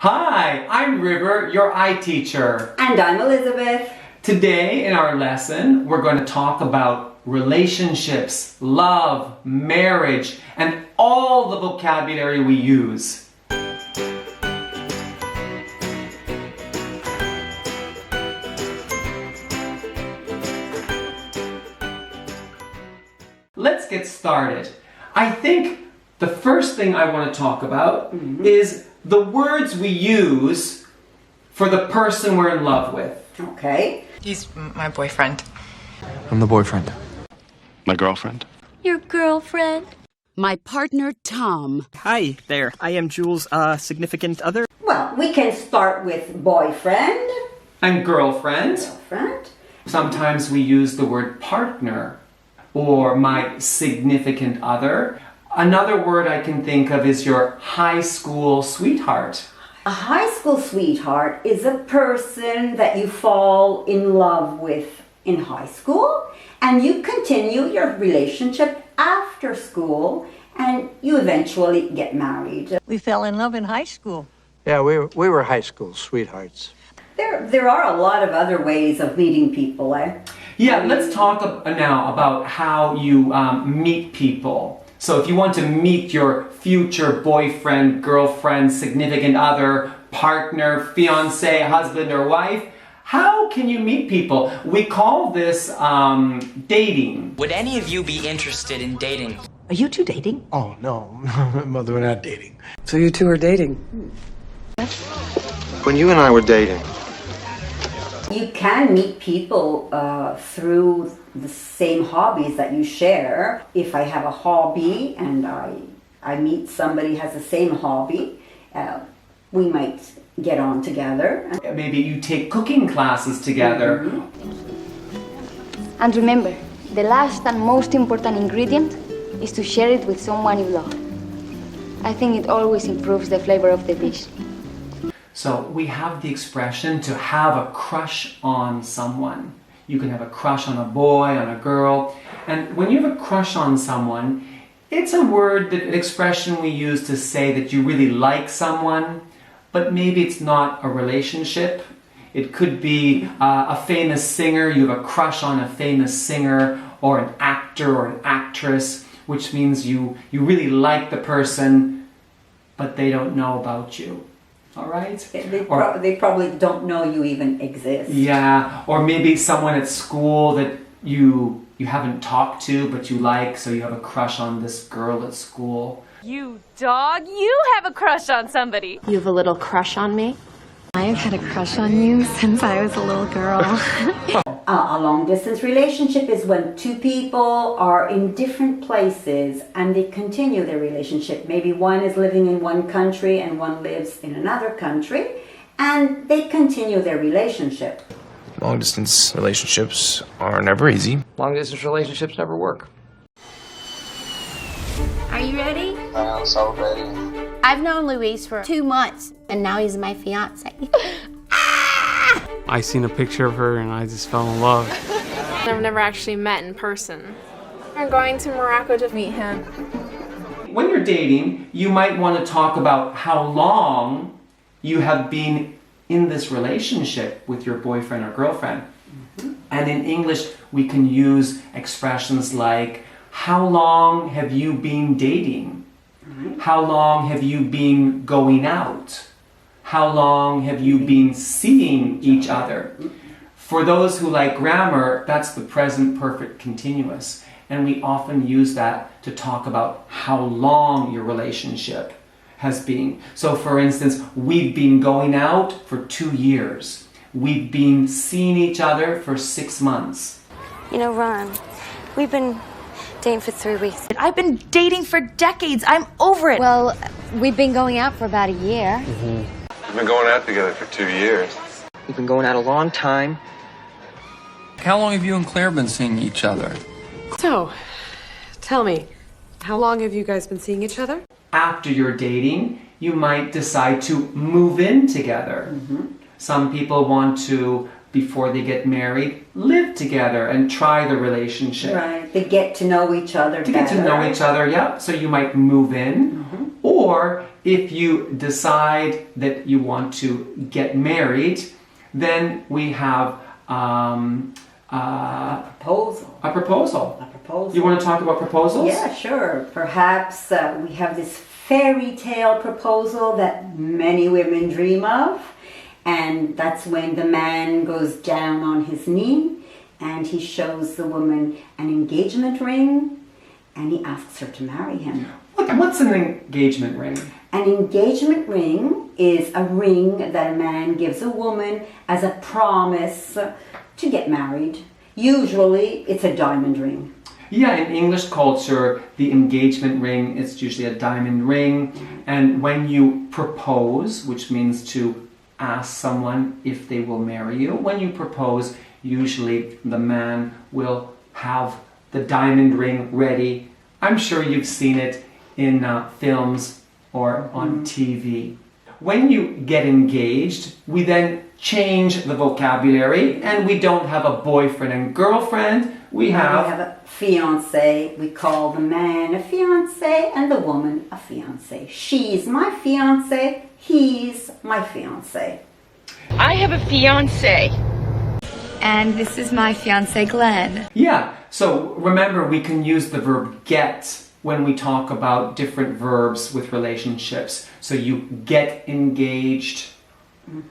Hi, I'm River, your iTeacher. And I'm Elizabeth. Today in our lesson, we're going to talk about relationships, love, marriage, and all the vocabulary we use. Let's get started. I think the first thing I want to talk about is the words we use for the person we're in love with. Okay. He's my boyfriend. I'm the boyfriend. My girlfriend. Your girlfriend. My partner, Tom. Hi there. I am Jules' significant other. Well, we can start with boyfriend. And girlfriend. Girlfriend. Sometimes we use the word partner or my significant other. Another word I can think of is your high school sweetheart. A high school sweetheart is a person that you fall in love with in high school, and you continue your relationship after school, and you eventually get married. We fell in love in high school. Yeah, we were high school sweethearts. There are a lot of other ways of meeting people, eh? Yeah, let's talk now about how you meet people. So if you want to meet your future boyfriend, girlfriend, significant other, partner, fiancé, husband or wife, how can you meet people? We call this dating. Would any of you be interested in dating? Are you two dating? Oh, no. Mother, we're not dating. So you two are dating? When you and I were dating, You can meet people through the same hobbies that you share. If I have a hobby and I meet somebody who has the same hobby, we might get on together. Maybe you take cooking classes together. And remember, the last and most important ingredient is to share it with someone you love. I think it always improves the flavor of the dish. So we have the expression to have a crush on someone. You can have a crush on a boy, on a girl. And when you have a crush on someone, it's a word, an expression we use to say that you really like someone, but maybe it's not a relationship. It could be a famous singer. You have a crush on a famous singer or an actor or an actress, which means you really like the person, but they don't know about you. All right? They probably don't know you even exist. Yeah, or maybe someone at school that you haven't talked to but you like, so you have a crush on this girl at school. You dog, you have a crush on somebody. You have a little crush on me? I've had a crush on you since I was a little girl. A long-distance relationship is when two people are in different places and they continue their relationship. Maybe one is living in one country and one lives in another country, and they continue their relationship. Long-distance relationships are never easy. Long-distance relationships never work. Are you ready? I'm so ready. I've known Luis for 2 months, and now he's my fiancé. I seen a picture of her and I just fell in love. I've never actually met in person. I'm going to Morocco to meet him. When you're dating, you might want to talk about how long you have been in this relationship with your boyfriend or girlfriend. And in English, we can use expressions like, how long have you been dating? How long have you been going out? How long have you been seeing each other? For those who like grammar, that's the present perfect continuous. And we often use that to talk about how long your relationship has been. So for instance, we've been going out for 2 years. We've been seeing each other for 6 months. You know, Ron, we've been dating for 3 weeks. I've been dating for decades. I'm over it. Well, we've been going out for about a year. We've been going out together for 2 years. We've been going out a long time. How long have you and Claire been seeing each other? So, tell me, how long have you guys been seeing each other? After you're dating, you might decide to move in together. Some people want to, before they get married, live together and try the relationship. Right, they get to know each other To get to know each other, yeah. So you might move in, or Or if you decide that you want to get married, then we have a proposal. A proposal. A proposal. You want to talk about proposals? Yeah, sure. Perhaps we have this fairy tale proposal that many women dream of, and that's when the man goes down on his knee and he shows the woman an engagement ring and he asks her to marry him. What's an engagement ring? An engagement ring is a ring that a man gives a woman as a promise to get married. Usually it's a diamond ring. Yeah, in English culture, the engagement ring is usually a diamond ring. And when you propose, which means to ask someone if they will marry you, when you propose, usually the man will have the diamond ring ready. I'm sure you've seen it in films or on TV. When you get engaged, we then change the vocabulary and we don't have a boyfriend and girlfriend. We have a fiancé. We call the man a fiancé and the woman a fiancée. She's my fiancé, he's my fiancé. I have a fiancé. And this is my fiancé, Glenn. Yeah, so remember we can use the verb get when we talk about different verbs with relationships. So you get engaged,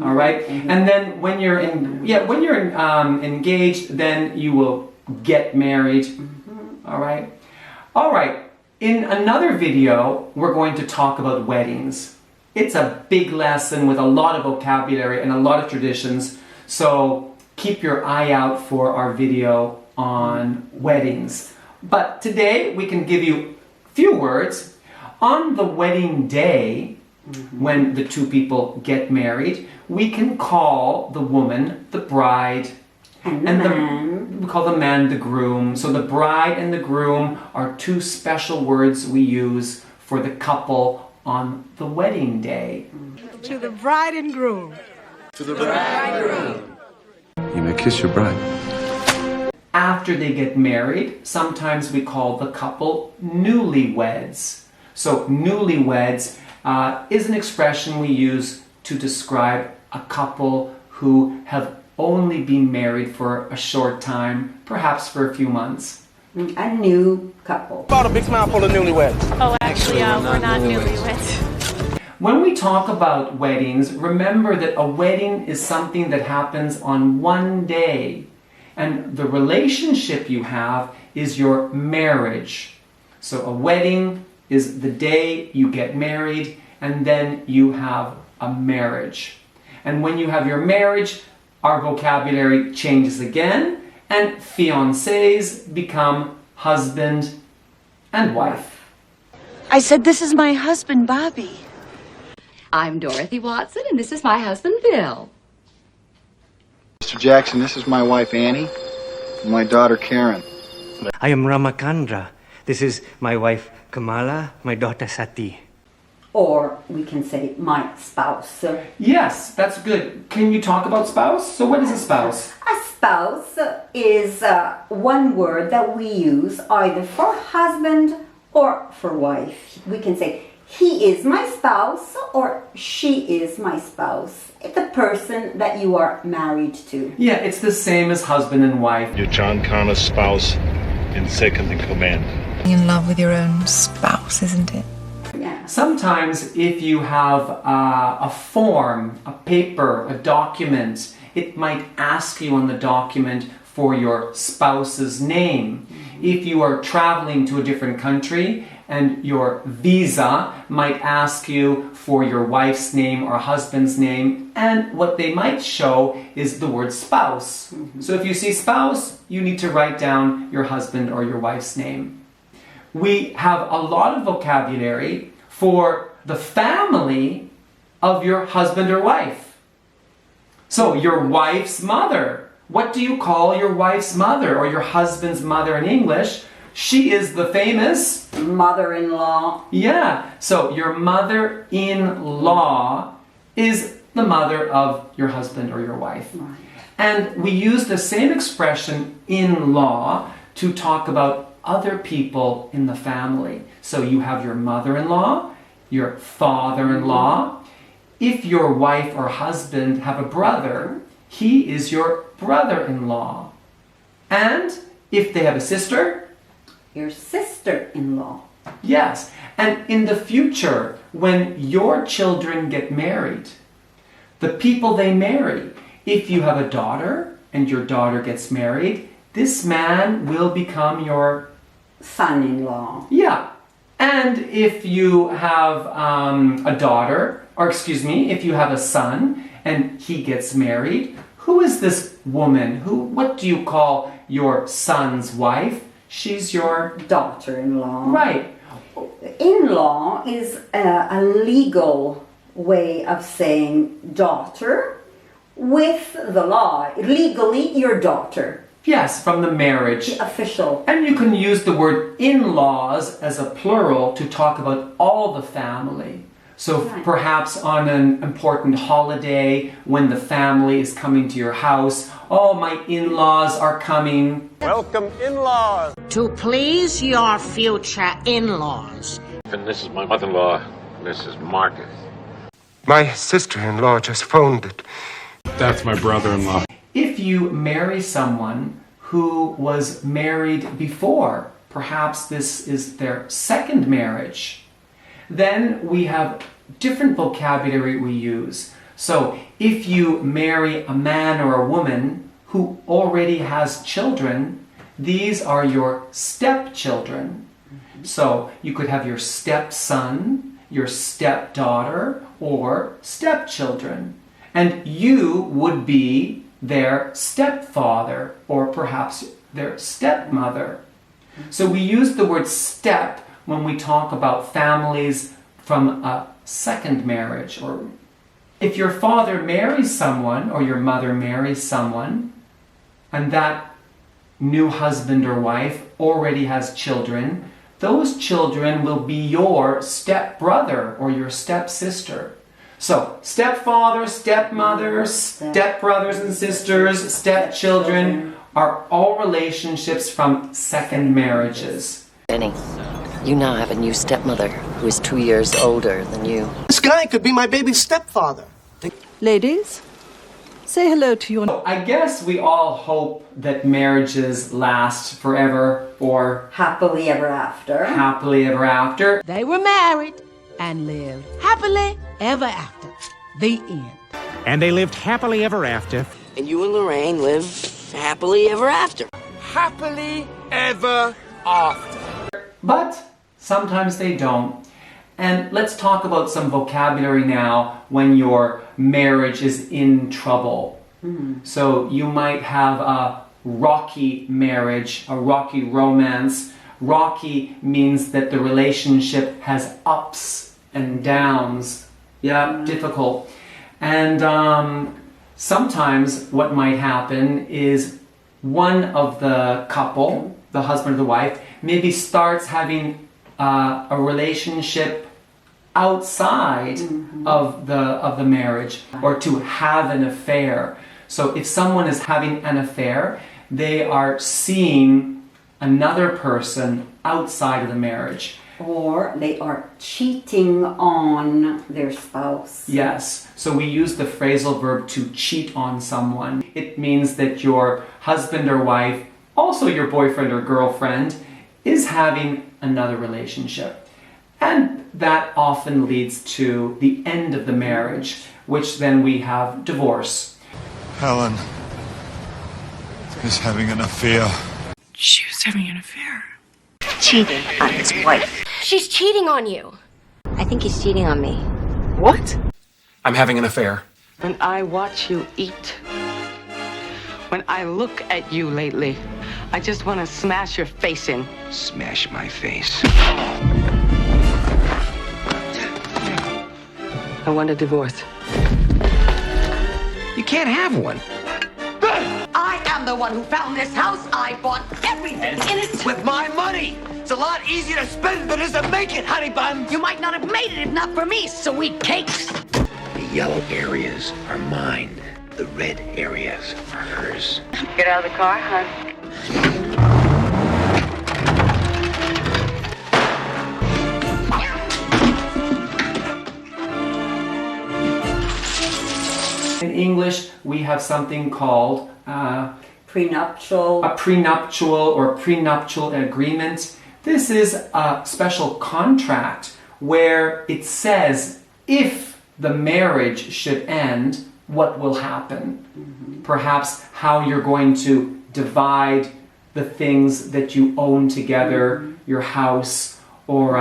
all right? And then when you're engaged, then you will get married, all right? All right, in another video, we're going to talk about weddings. It's a big lesson with a lot of vocabulary and a lot of traditions, so keep your eye out for our video on weddings. But today, we can give you a few words. On the wedding day, when the two people get married, we can call the woman the bride, and we call the man the groom. So the bride and the groom are two special words we use for the couple on the wedding day. To the bride and groom. To the bride and groom. You may kiss your bride. After they get married, sometimes we call the couple newlyweds. So newlyweds is an expression we use to describe a couple who have only been married for a short time, perhaps for a few months. A new couple. About a big smile full of newlyweds. Oh, actually, we're not newlyweds. When we talk about weddings, remember that a wedding is something that happens on one day. And the relationship you have is your marriage. So a wedding is the day you get married, and then you have a marriage. And when you have your marriage, our vocabulary changes again, and fiancés become husband and wife. I said, this is my husband, Bobby. I'm Dorothy Watson, and this is my husband, Bill. Mr. Jackson, this is my wife, Annie, and my daughter, Karen. I am Ramakandra. This is my wife, Kamala, my daughter, Sati. Or we can say my spouse. Yes, that's good. Can you talk about spouse? So what is a spouse? A spouse is one word that we use either for husband or for wife. We can say, he is my spouse or she is my spouse. It's the person that you are married to. Yeah, it's the same as husband and wife. You're John Connor's spouse and second in command. In love with your own spouse, isn't it? Yeah. Sometimes if you have a form, a paper, a document, it might ask you on the document for your spouse's name. If you are traveling to a different country and your visa might ask you for your wife's name or husband's name, and what they might show is the word spouse. So if you see spouse, you need to write down your husband or your wife's name. We have a lot of vocabulary for the family of your husband or wife. So your wife's mother. What do you call your wife's mother or your husband's mother in English? She is the famous mother-in-law. Yeah, so your mother-in-law is the mother of your husband or your wife. Right. And we use the same expression in-law to talk about other people in the family. So you have your mother-in-law your father-in-law. If your wife or husband have a brother, he is your brother-in-law. And if they have a sister, your sister-in-law. Yes, and in the future, when your children get married, the people they marry, if you have a daughter and your daughter gets married, this man will become your son-in-law. Yeah. And if you have a daughter, or excuse me, if you have a son and he gets married, who is this woman? What do you call your son's wife? She's your daughter-in-law. Right. In-law is a legal way of saying daughter with the law. Legally, your daughter. Yes, from the marriage. The official. And you can use the word in-laws as a plural to talk about all the family. So right. Perhaps on an important holiday when the family is coming to your house, oh, my in-laws are coming. Welcome, in-laws. To please your future in-laws. And this is my mother-in-law, Mrs. Marcus. My sister-in-law just phoned it. That's my brother-in-law. If you marry someone who was married before, perhaps this is their second marriage, then we have different vocabulary we use. So if you marry a man or a woman who already has children, these are your stepchildren. So you could have your stepson, your stepdaughter, or stepchildren. And you would be their stepfather or perhaps their stepmother. So we use the word step when we talk about families from a second marriage. Or if your father marries someone or your mother marries someone and that new husband or wife already has children, those children will be your stepbrother or your stepsister. So, stepfather, stepmother, stepbrothers and sisters, stepchildren are all relationships from second marriages. Benny, you now have a new stepmother who is 2 years older than you. This guy could be my baby's stepfather. Ladies, say hello to your... So I guess we all hope that marriages last forever or... happily ever after. Happily ever after. They were married and lived happily ever after. The end. And they lived happily ever after. And you and Lorraine live happily ever after. Happily ever after. But sometimes they don't. And let's talk about some vocabulary now when your marriage is in trouble. So you might have a rocky marriage, a rocky romance. Rocky means that the relationship has ups and downs. Yeah, difficult. And sometimes what might happen is one of the couple, the husband or the wife, maybe starts having a relationship outside of the marriage, or to have an affair. So if someone is having an affair, they are seeing another person outside of the marriage. Or they are cheating on their spouse. Yes. So we use the phrasal verb to cheat on someone. It means that your husband or wife, also your boyfriend or girlfriend, is having another relationship. And that often leads to the end of the marriage, which then we have divorce. Helen is having an affair. She was having an affair. Cheating on his wife. She's cheating on you. I think he's cheating on me. What? I'm having an affair. When I watch you eat, when I look at you lately, I just want to smash your face in. Smash my face. I want a divorce. You can't have one. I am the one who found this house. I bought everything in it. With my money. It's a lot easier to spend than it is to make it, honey bun. You might not have made it if not for me, sweet cakes. The yellow areas are mine. The red areas are hers. Get out of the car, hon. In English, we have something called prenuptial. A prenuptial or prenuptial agreement. This is a special contract where it says if the marriage should end, what will happen. Perhaps how you're going to divide the things that you own together, your house or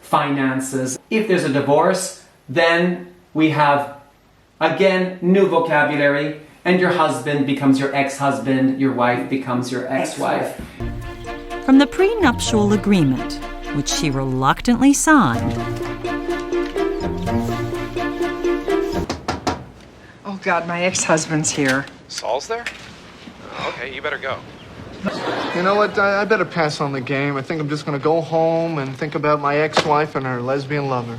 finances. If there's a divorce, then we have, again, new vocabulary, and your husband becomes your ex-husband, your wife becomes your ex-wife. From the prenuptial agreement, which she reluctantly signed. Oh God, my ex-husband's here. Saul's there? Okay, you better go. You know what? I better pass on the game. I think I'm just going to go home and think about my ex-wife and her lesbian lover.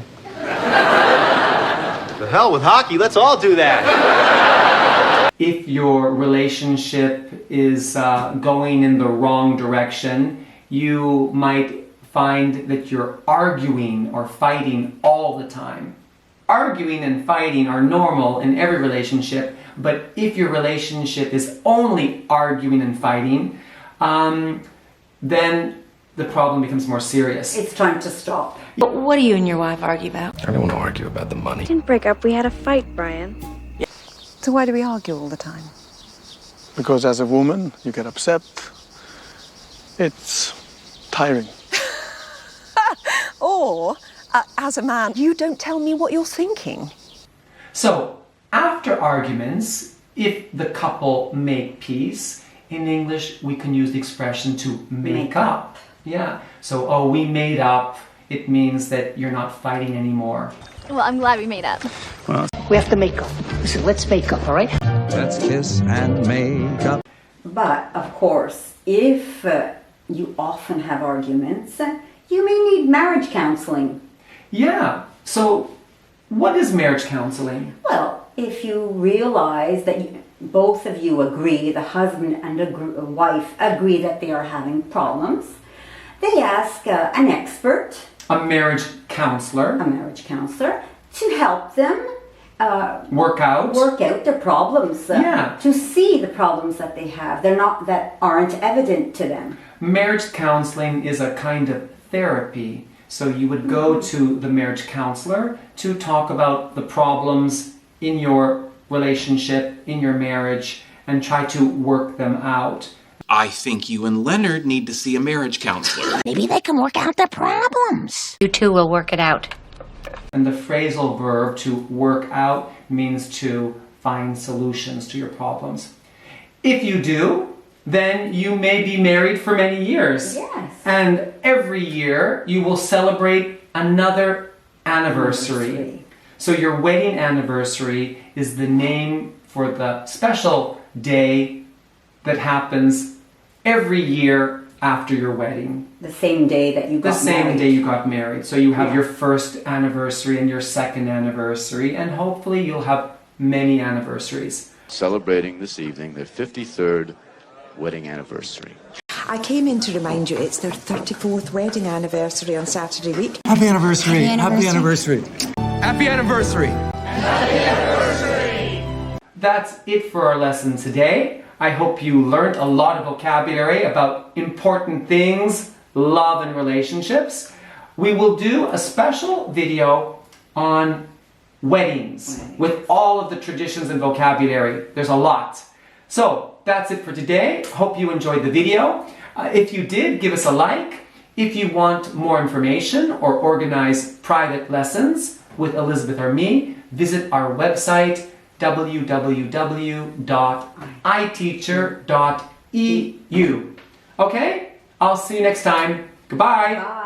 The hell with hockey, let's all do that. If your relationship is going in the wrong direction, you might find that you're arguing or fighting all the time. Arguing and fighting are normal in every relationship, but if your relationship is only arguing and fighting, then the problem becomes more serious. It's time to stop. But what do you and your wife argue about? I don't want to argue about the money. We didn't break up, we had a fight, Brian. So why do we argue all the time? Because as a woman, you get upset. It's tiring. Or, as a man, you don't tell me what you're thinking. So, after arguments, if the couple make peace, in English we can use the expression to make up. Yeah. So, oh, we made up. It means that you're not fighting anymore. Well, I'm glad we made up. Well, we have to make up. Listen, let's make up, all right? Let's kiss and make up. But, of course, if you often have arguments, you may need marriage counseling. Yeah. So, what is marriage counseling? Well, if you realize that both of you agree, the husband and a wife agree that they are having problems, they ask an expert, a marriage counselor, to help them work out their problems, to see the problems that they have. That aren't evident to them. Marriage counseling is a kind of therapy. So you would go to the marriage counselor to talk about the problems in your relationship, in your marriage, and try to work them out. I think you and Leonard need to see a marriage counselor. Maybe they can work out their problems. You two will work it out. And the phrasal verb to work out means to find solutions to your problems. If you do, then you may be married for many years. Yes. And every year you will celebrate another anniversary. So your wedding anniversary is the name for the special day that happens every year after your wedding. The same day that you got married. The same day you got married. So you have your first anniversary and your second anniversary, and hopefully you'll have many anniversaries. Celebrating this evening their 53rd wedding anniversary. I came in to remind you it's their 34th wedding anniversary on Saturday week. Happy anniversary. Happy anniversary. Happy anniversary. Happy anniversary. That's it for our lesson today. I hope you learned a lot of vocabulary about important things, love and relationships. We will do a special video on weddings with all of the traditions and vocabulary. There's a lot. So that's it for today. Hope you enjoyed the video. If you did, give us a like. If you want more information or organize private lessons with Elizabeth or me, visit our website www.iteacher.eu. Okay? I'll see you next time. Goodbye. Bye.